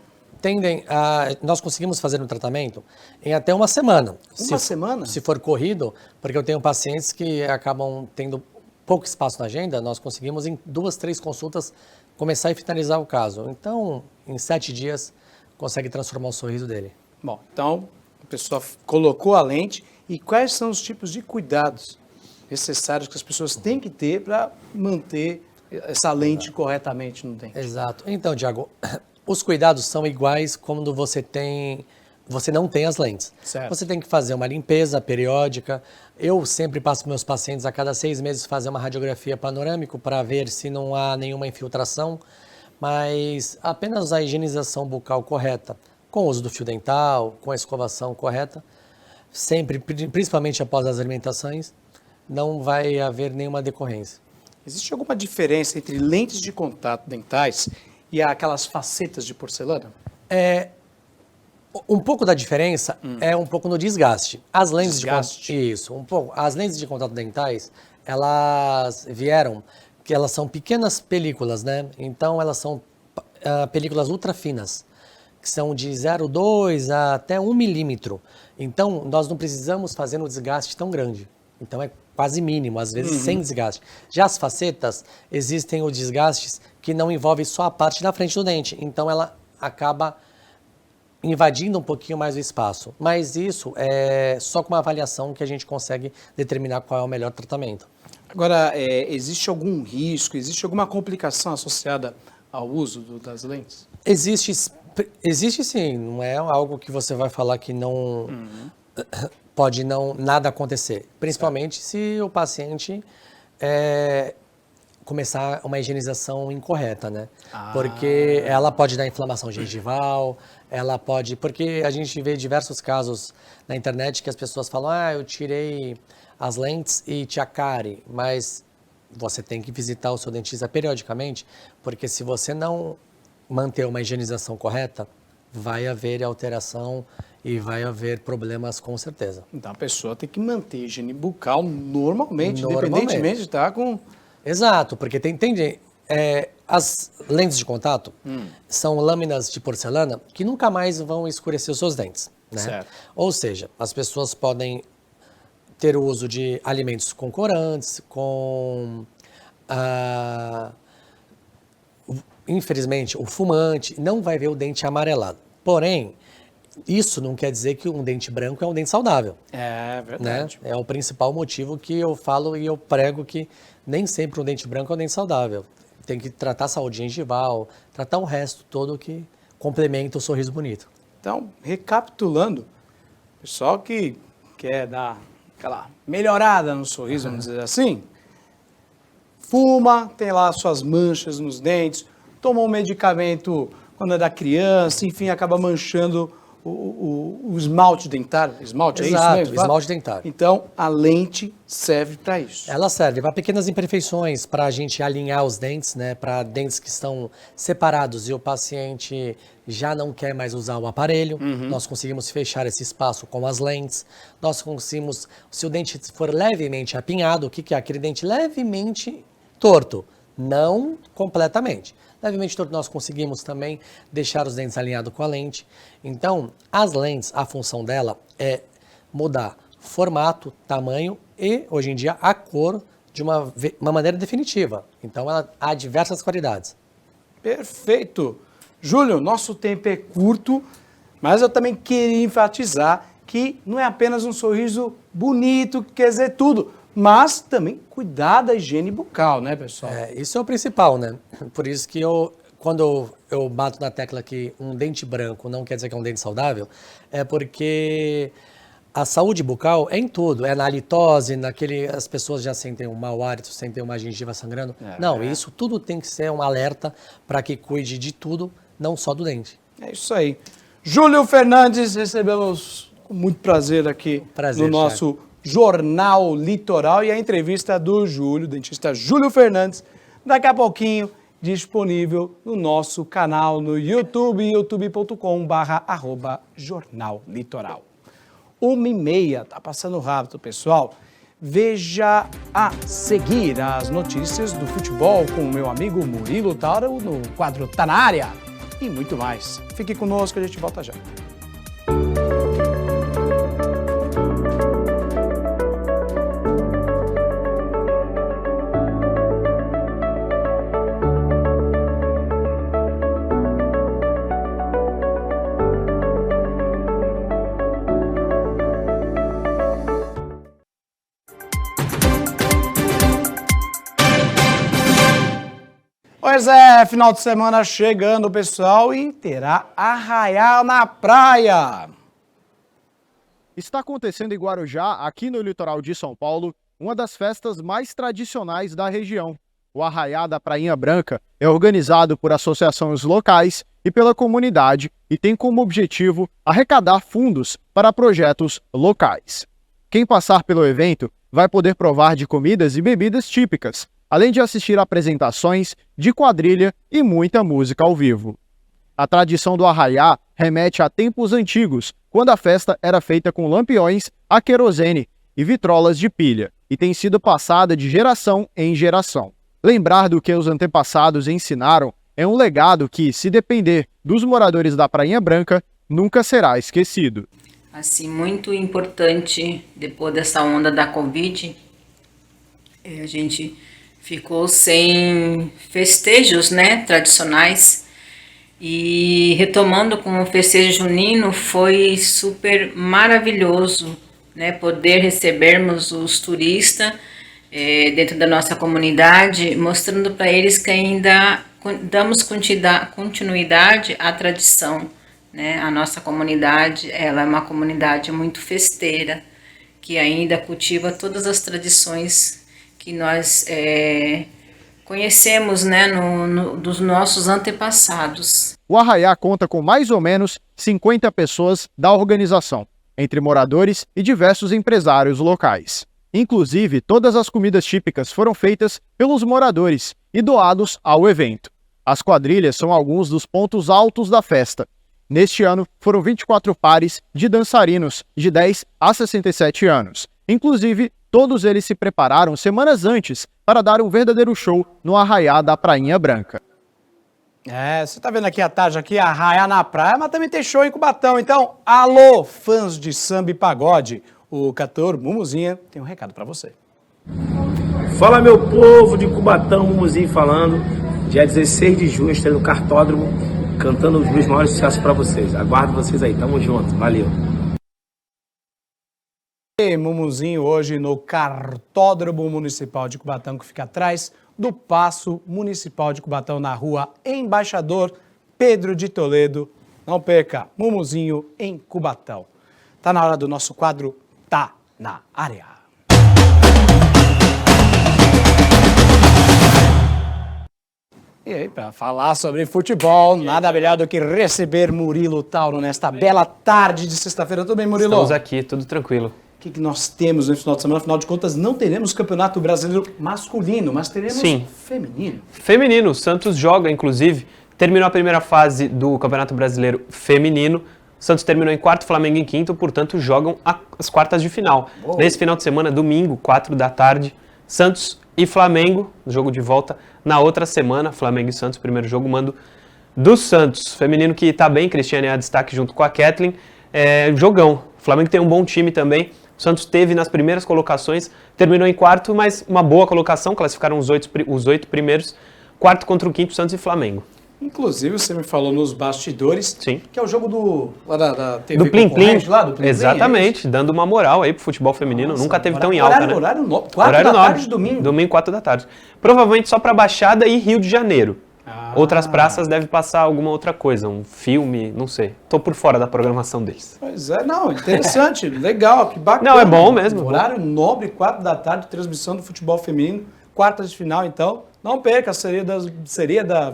tendem a... Nós conseguimos fazer um tratamento em até uma semana. Uma semana? Se for corrido, porque eu tenho pacientes que acabam tendo pouco espaço na agenda, nós conseguimos em 2, 3 consultas começar e finalizar o caso. Então, em 7 dias, consegue transformar o sorriso dele. Bom, então, a pessoa colocou a lente e quais são os tipos de cuidados necessários que as pessoas têm que ter para manter essa lente corretamente no dente? Exato. Então, Thiago, os cuidados são iguais quando você não tem as lentes. Certo. Você tem que fazer uma limpeza periódica. Eu sempre passo para meus pacientes a cada 6 meses fazer uma radiografia panorâmica para ver se não há nenhuma infiltração, mas apenas a higienização bucal correta, com o uso do fio dental, com a escovação correta, sempre, principalmente após as alimentações, não vai haver nenhuma decorrência. Existe alguma diferença entre lentes de contato dentais e aquelas facetas de porcelana? Um pouco da diferença é um pouco no desgaste. As lentes As lentes de contato dentais, elas vieram, que elas são pequenas películas, né? Então elas são películas ultra finas, que são de 0,2 até 1 milímetro. Então nós não precisamos fazer um desgaste tão grande. Então é quase mínimo, às vezes sem desgaste. Já as facetas, existem os desgastes que não envolvem só a parte da frente do dente. Então ela acaba invadindo um pouquinho mais o espaço. Mas isso é só com uma avaliação que a gente consegue determinar qual é o melhor tratamento. Agora, existe algum risco, existe alguma complicação associada ao uso das lentes? Existe sim, não é algo que você vai falar que não pode nada acontecer. Principalmente se o paciente começar uma higienização incorreta, né? Porque ela pode dar inflamação gengival, porque a gente vê diversos casos na internet que as pessoas falam, eu tirei as lentes e tinha cárie, mas você tem que visitar o seu dentista periodicamente, porque se você não manter uma higienização correta, vai haver alteração e vai haver problemas com certeza. Então a pessoa tem que manter a higiene bucal normalmente, independentemente de estar com... Exato, porque as lentes de contato são lâminas de porcelana que nunca mais vão escurecer os seus dentes, né? Certo. Ou seja, as pessoas podem ter o uso de alimentos com corantes, infelizmente, o fumante não vai ver o dente amarelado. Porém, isso não quer dizer que um dente branco é um dente saudável. É verdade. Né? É o principal motivo que eu falo e eu prego que nem sempre um dente branco é um dente saudável. Tem que tratar a saúde gengival, tratar o resto todo que complementa o sorriso bonito. Então, recapitulando, o pessoal que quer dar aquela melhorada no sorriso, vamos dizer assim, fuma, tem lá suas manchas nos dentes, toma um medicamento quando é da criança, enfim, acaba manchando o esmalte dentário. Esmalte, Exato, é isso mesmo? Esmalte dentário. Então, a lente serve para isso. Ela serve para pequenas imperfeições, para a gente alinhar os dentes, né? Para dentes que estão separados e o paciente já não quer mais usar o aparelho. Nós conseguimos fechar esse espaço com as lentes. Nós conseguimos, se o dente for levemente apinhado, o que é? Aquele dente levemente torto, não completamente. Levemente torto, nós conseguimos também deixar os dentes alinhados com a lente. Então, as lentes, a função dela é mudar formato, tamanho e, hoje em dia, a cor de uma maneira definitiva. Então, ela há diversas qualidades. Perfeito. Júlio, nosso tempo é curto, mas eu também queria enfatizar que não é apenas um sorriso bonito, que quer dizer tudo, mas também cuidar da higiene bucal, né, pessoal? Isso é o principal, né? Por isso que quando eu bato na tecla que um dente branco não quer dizer que é um dente saudável, é porque a saúde bucal é em tudo, é na halitose, as pessoas já sentem um mau hálito, sentem uma gengiva sangrando. Não, isso tudo tem que ser um alerta para que cuide de tudo, não só do dente. É isso aí. Júlio Fernandes, recebemos com muito prazer aqui no nosso Jornal Litoral e a entrevista do Júlio, dentista Júlio Fernandes, daqui a pouquinho disponível no nosso canal no YouTube, youtube.com/Jornal Litoral. 1h30, tá passando rápido, pessoal. Veja a seguir as notícias do futebol com o meu amigo Murilo Tauro no quadro Tá na Área e muito mais. Fique conosco, a gente volta já. Pois é, final de semana chegando, pessoal, e terá Arraiá na Praia. Está acontecendo em Guarujá, aqui no litoral de São Paulo, uma das festas mais tradicionais da região. O Arraiá da Prainha Branca é organizado por associações locais e pela comunidade e tem como objetivo arrecadar fundos para projetos locais. Quem passar pelo evento vai poder provar de comidas e bebidas típicas, além de assistir a apresentações de quadrilha e muita música ao vivo. A tradição do Arraiá remete a tempos antigos, quando a festa era feita com lampiões a querosene e vitrolas de pilha, e tem sido passada de geração em geração. Lembrar do que os antepassados ensinaram é um legado que, se depender dos moradores da Prainha Branca, nunca será esquecido. Assim, muito importante, depois dessa onda da Covid, a gente ficou sem festejos, né, tradicionais, e retomando com o festejo junino foi super maravilhoso, né, poder recebermos os turistas dentro da nossa comunidade, mostrando para eles que ainda damos continuidade à tradição, né? A nossa comunidade, ela é uma comunidade muito festeira, que ainda cultiva todas as tradições que nós conhecemos, né, dos nossos antepassados. O Arraiá conta com mais ou menos 50 pessoas da organização, entre moradores e diversos empresários locais. Inclusive, todas as comidas típicas foram feitas pelos moradores e doados ao evento. As quadrilhas são alguns dos pontos altos da festa, Neste ano, foram 24 pares de dançarinos de 10 a 67 anos. Inclusive, todos eles se prepararam semanas antes para dar um verdadeiro show no Arraiá da Prainha Branca. Você tá vendo aqui a tarde aqui, Arraiá na praia, mas também tem show em Cubatão. Então, alô, fãs de samba e pagode. O cantor Mumuzinha tem um recado para você. Fala, meu povo de Cubatão, Mumuzinho falando. Dia 16 de junho, estarei no Cartódromo, cantando os meus maiores sucessos para vocês. Aguardo vocês aí, tamo junto, valeu. E Mumuzinho hoje no Cartódromo Municipal de Cubatão, que fica atrás do Paço Municipal de Cubatão, na rua Embaixador Pedro de Toledo. Não perca, Mumuzinho em Cubatão. Tá na hora do nosso quadro Tá na Área. E aí, para falar sobre futebol, nada melhor do que receber Murilo Tauro nesta bela tarde de sexta-feira. Tudo bem, Murilo? Estamos aqui, tudo tranquilo. O que nós temos no final de semana? Afinal de contas, não teremos Campeonato Brasileiro masculino, mas teremos feminino. Feminino, o Santos joga, inclusive, terminou a primeira fase do Campeonato Brasileiro feminino. O Santos terminou em quarto, Flamengo em quinto, portanto, jogam as quartas de final. Boa. Nesse final de semana, domingo, 4 da tarde, Santos e Flamengo, jogo de volta. Na outra semana, Flamengo e Santos, primeiro jogo, mando do Santos. Feminino que tá bem, Cristiane é a destaque junto com a Kathleen. Jogão. O Flamengo tem um bom time também. O Santos teve nas primeiras colocações, terminou em quarto, mas uma boa colocação, classificaram os oito primeiros. Quarto contra o quinto, Santos e Flamengo. Inclusive, você me falou nos bastidores, sim, que é o jogo da TV do Plim Plim. Lá, do Plim Plim. Exatamente, dando uma moral aí pro futebol feminino. Nossa, nunca teve tão em alta, né? Horário 4 da tarde de domingo. Domingo, 4 da tarde. Provavelmente só pra Baixada e Rio de Janeiro. Outras praças deve passar alguma outra coisa, um filme, não sei. Tô por fora da programação deles. Pois é, não, interessante, legal, que bacana. Não, é bom mesmo. Horário nobre, 4 da tarde, transmissão do futebol feminino, quartas de final, então. Não perca, Sereias da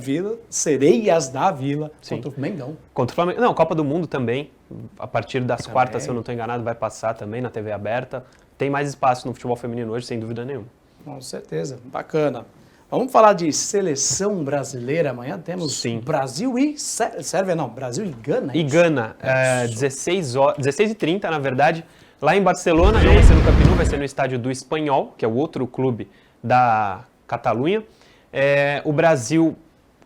Vila Sim. contra o Mengão. Contra o Flamengo. Não, Copa do Mundo também, a partir das quartas, se eu não estou enganado, vai passar também na TV aberta. Tem mais espaço no futebol feminino hoje, sem dúvida nenhuma. Com certeza, bacana. Vamos falar de seleção brasileira amanhã. Temos Brasil e Sérvia, não, Brasil e Gana. E Gana, 16h30, na verdade, lá em Barcelona, não vai ser no Camp Nou, vai ser no estádio do Espanhol, que é o outro clube da Catalunha. O Brasil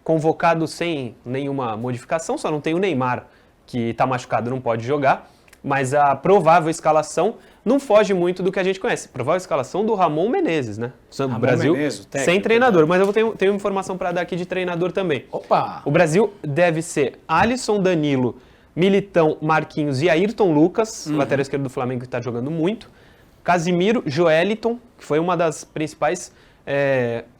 convocado sem nenhuma modificação, só não tem o Neymar, que está machucado, não pode jogar, mas a provável escalação não foge muito do que a gente conhece. Provável escalação do Ramon Menezes, né? O Brasil Menezes, técnico, sem treinador, mas eu tenho informação para dar aqui de treinador também. Opa! O Brasil deve ser Alisson, Danilo, Militão, Marquinhos e Ayrton Lucas, lateral esquerdo do Flamengo que está jogando muito. Casimiro, Joeliton, que foi uma das principais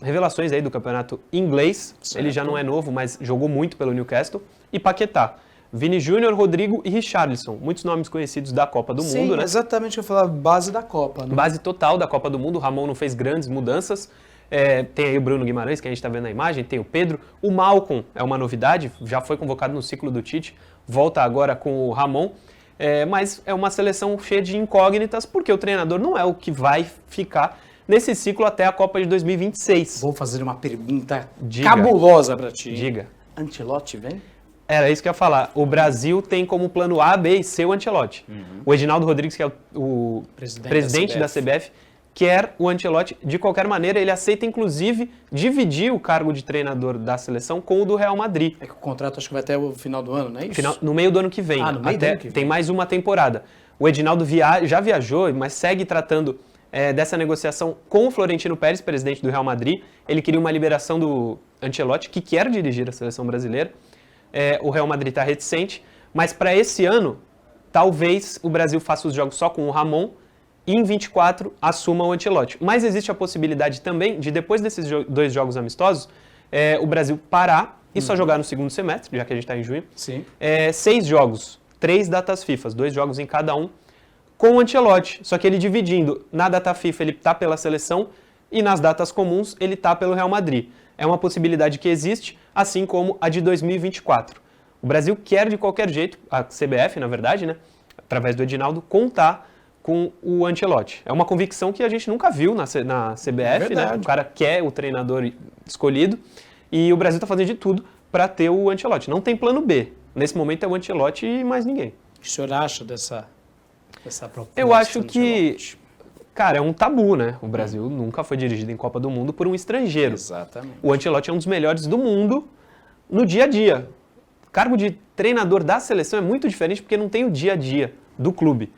revelações aí do campeonato inglês. Certo. Ele já não é novo, mas jogou muito pelo Newcastle. E Paquetá. Vini Júnior, Rodrigo e Richarlison. Muitos nomes conhecidos da Copa do Mundo, né? Exatamente, eu ia falar base da Copa. Né? Base total da Copa do Mundo. O Ramon não fez grandes mudanças. Tem aí o Bruno Guimarães, que a gente está vendo na imagem. Tem o Pedro. O Malcom é uma novidade. Já foi convocado no ciclo do Tite. Volta agora com o Ramon. Mas é uma seleção cheia de incógnitas, porque o treinador não é o que vai ficar nesse ciclo até a Copa de 2026. Vou fazer uma pergunta cabulosa para ti. Diga. Ancelotti vem? Era isso que eu ia falar. O Brasil tem como plano A, B e C o Ancelotti. O Edinaldo Rodrigues, que é o presidente da CBF, quer o Ancelotti de qualquer maneira. Ele aceita, inclusive, dividir o cargo de treinador da seleção com o do Real Madrid. É que o contrato acho que vai até o final do ano, não é isso? No meio do ano que vem. No meio do ano que vem. Tem mais uma temporada. O Edinaldo já viajou, mas segue tratando dessa negociação com o Florentino Pérez, presidente do Real Madrid. Ele queria uma liberação do Ancelotti, que quer dirigir a seleção brasileira. O Real Madrid está reticente, mas para esse ano, talvez o Brasil faça os jogos só com o Ramon e em 24 assuma o Ancelotti. Mas existe a possibilidade também de, depois desses 2 jogos amistosos, o Brasil parar e só jogar no segundo semestre, já que a gente está em junho. Sim. 6 jogos, 3 datas FIFA, 2 jogos em cada um, com o Ancelotti. Só que ele dividindo, na data FIFA ele está pela seleção e nas datas comuns ele está pelo Real Madrid. É uma possibilidade que existe, assim como a de 2024. O Brasil quer de qualquer jeito, a CBF, na verdade, né, através do Edinaldo, contar com o Ancelotti. É uma convicção que a gente nunca viu na CBF, né? O cara quer o treinador escolhido e o Brasil está fazendo de tudo para ter o Ancelotti. Não tem plano B. Nesse momento é o Ancelotti e mais ninguém. O que o senhor acha dessa proposta? Eu acho que, cara, é um tabu, né? O Brasil nunca foi dirigido em Copa do Mundo por um estrangeiro. Exatamente. O Ancelotti é um dos melhores do mundo no dia a dia. O cargo de treinador da seleção é muito diferente porque não tem o dia a dia do clube.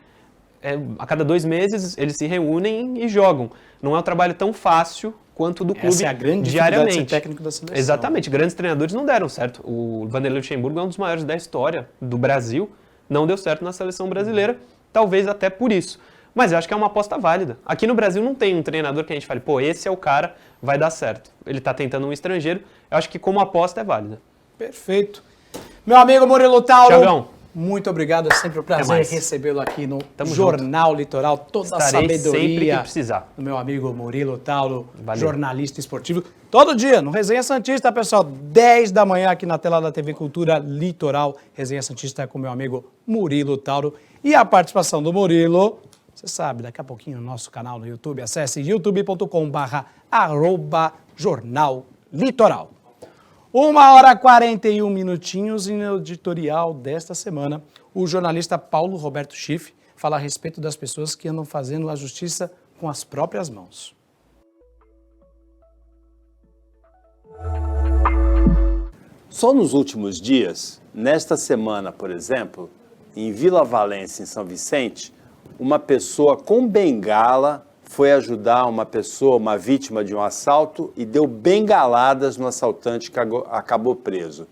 A cada 2 meses eles se reúnem e jogam. Não é um trabalho tão fácil quanto o do clube Essa é a grande dificuldade de ser diariamente. técnico da seleção. Exatamente. Grandes treinadores não deram certo. O Vanderlei Luxemburgo é um dos maiores da história do Brasil. Não deu certo na seleção brasileira. Talvez até por isso. Mas eu acho que é uma aposta válida. Aqui no Brasil não tem um treinador que a gente fale, pô, esse é o cara, vai dar certo. Ele está tentando um estrangeiro. Eu acho que como aposta é válida. Perfeito. Meu amigo Murilo Tauro, Thiagão, muito obrigado. É sempre um prazer recebê-lo aqui no Jornal Litoral. Toda Estarei a sabedoria sempre que precisar. do meu amigo Murilo Tauro, Valeu. jornalista esportivo. Todo dia, no Resenha Santista, pessoal, 10 da manhã aqui na tela da TV Cultura Litoral. Resenha Santista com meu amigo Murilo Tauro. E a participação do Murilo, você sabe, daqui a pouquinho no nosso canal no YouTube. Acesse youtube.com/Jornal Litoral. 1h41 minutinhos e no editorial desta semana, o jornalista Paulo Roberto Schiff fala a respeito das pessoas que andam fazendo a justiça com as próprias mãos. Só nos últimos dias, nesta semana, por exemplo, em Vila Valença, em São Vicente, uma pessoa com bengala foi ajudar uma vítima de um assalto e deu bengaladas no assaltante que acabou preso.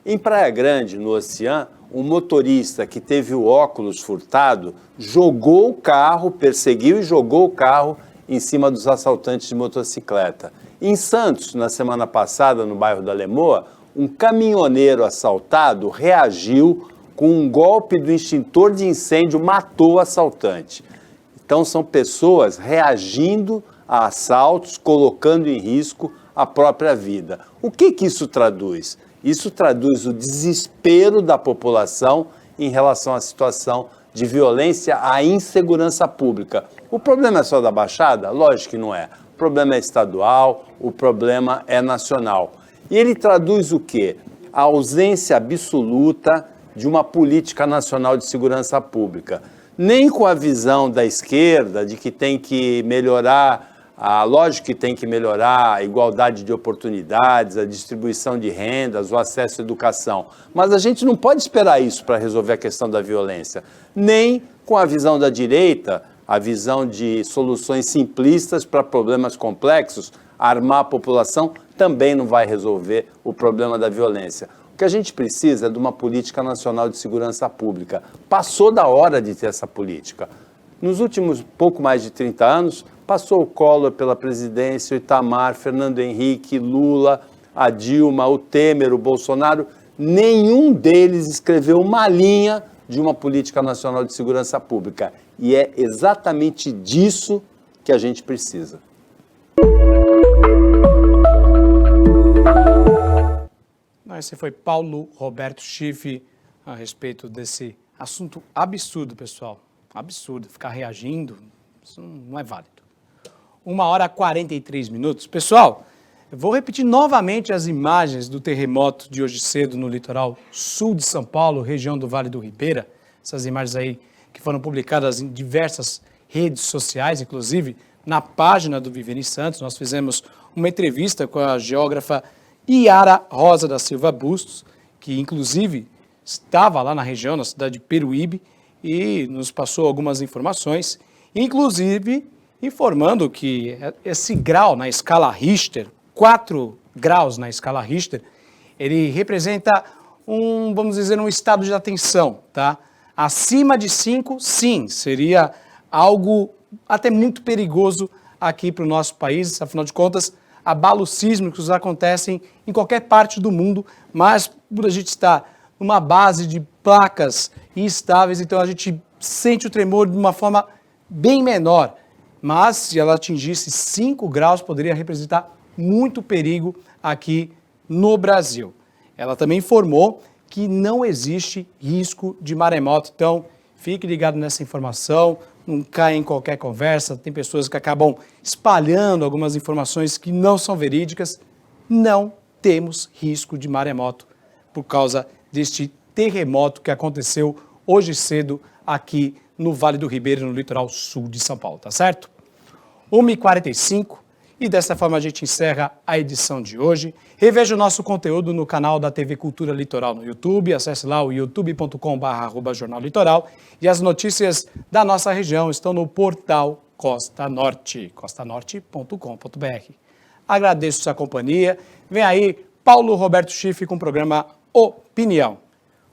Em Praia Grande, no Oceã, um motorista que teve o óculos furtado jogou o carro, perseguiu e jogou o carro em cima dos assaltantes de motocicleta. Em Santos, na semana passada, no bairro da Lemoa, um caminhoneiro assaltado reagiu com um golpe do extintor de incêndio, matou o assaltante. Então, são pessoas reagindo a assaltos, colocando em risco a própria vida. O que isso traduz? Isso traduz o desespero da população em relação à situação de violência, à insegurança pública. O problema é só da Baixada? Lógico que não é. O problema é estadual, o problema é nacional. E ele traduz o quê? A ausência absoluta de uma política nacional de segurança pública. Nem com a visão da esquerda de que tem que melhorar, lógico que tem que melhorar a igualdade de oportunidades, a distribuição de rendas, o acesso à educação. Mas a gente não pode esperar isso para resolver a questão da violência. Nem com a visão da direita, a visão de soluções simplistas para problemas complexos, armar a população também não vai resolver o problema da violência. O que a gente precisa é de uma política nacional de segurança pública. Passou da hora de ter essa política. Nos últimos pouco mais de 30 anos, passou o Collor pela presidência, o Itamar, Fernando Henrique, Lula, a Dilma, o Temer, o Bolsonaro. Nenhum deles escreveu uma linha de uma política nacional de segurança pública. E é exatamente disso que a gente precisa. Esse foi Paulo Roberto Schiff a respeito desse assunto absurdo, pessoal. Absurdo, ficar reagindo, isso não é válido. 1h43 minutos. Pessoal, eu vou repetir novamente as imagens do terremoto de hoje cedo no litoral sul de São Paulo, região do Vale do Ribeira. Essas imagens aí que foram publicadas em diversas redes sociais, inclusive na página do Viver em Santos. Nós fizemos uma entrevista com a geógrafa Iara Rosa da Silva Bustos, que inclusive estava lá na região, na cidade de Peruíbe, e nos passou algumas informações, inclusive informando que esse grau na escala Richter, 4 graus na escala Richter, ele representa vamos dizer, um estado de atenção, tá? Acima de 5, sim, seria algo até muito perigoso aqui para o nosso país, afinal de contas, abalos sísmicos acontecem em qualquer parte do mundo, mas por a gente estar numa base de placas instáveis, então a gente sente o tremor de uma forma bem menor. Mas se ela atingisse 5 graus, poderia representar muito perigo aqui no Brasil. Ela também informou que não existe risco de maremoto, então fique ligado nessa informação. Não cai em qualquer conversa, tem pessoas que acabam espalhando algumas informações que não são verídicas. Não temos risco de maremoto por causa deste terremoto que aconteceu hoje cedo aqui no Vale do Ribeira, no litoral sul de São Paulo, tá certo? 1h45 e dessa forma a gente encerra a edição de hoje. Reveja o nosso conteúdo no canal da TV Cultura Litoral no YouTube, acesse lá o youtube.com/Jornal Litoral e as notícias da nossa região estão no portal Costa Norte, costanorte.com.br. Agradeço sua companhia. Vem aí Paulo Roberto Schiff com o programa Opinião.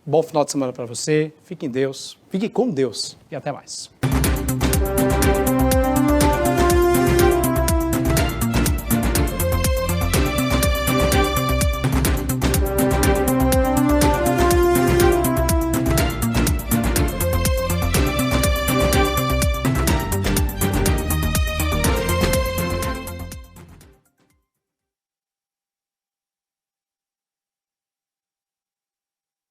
Bom final de semana para você, fique com Deus e até mais.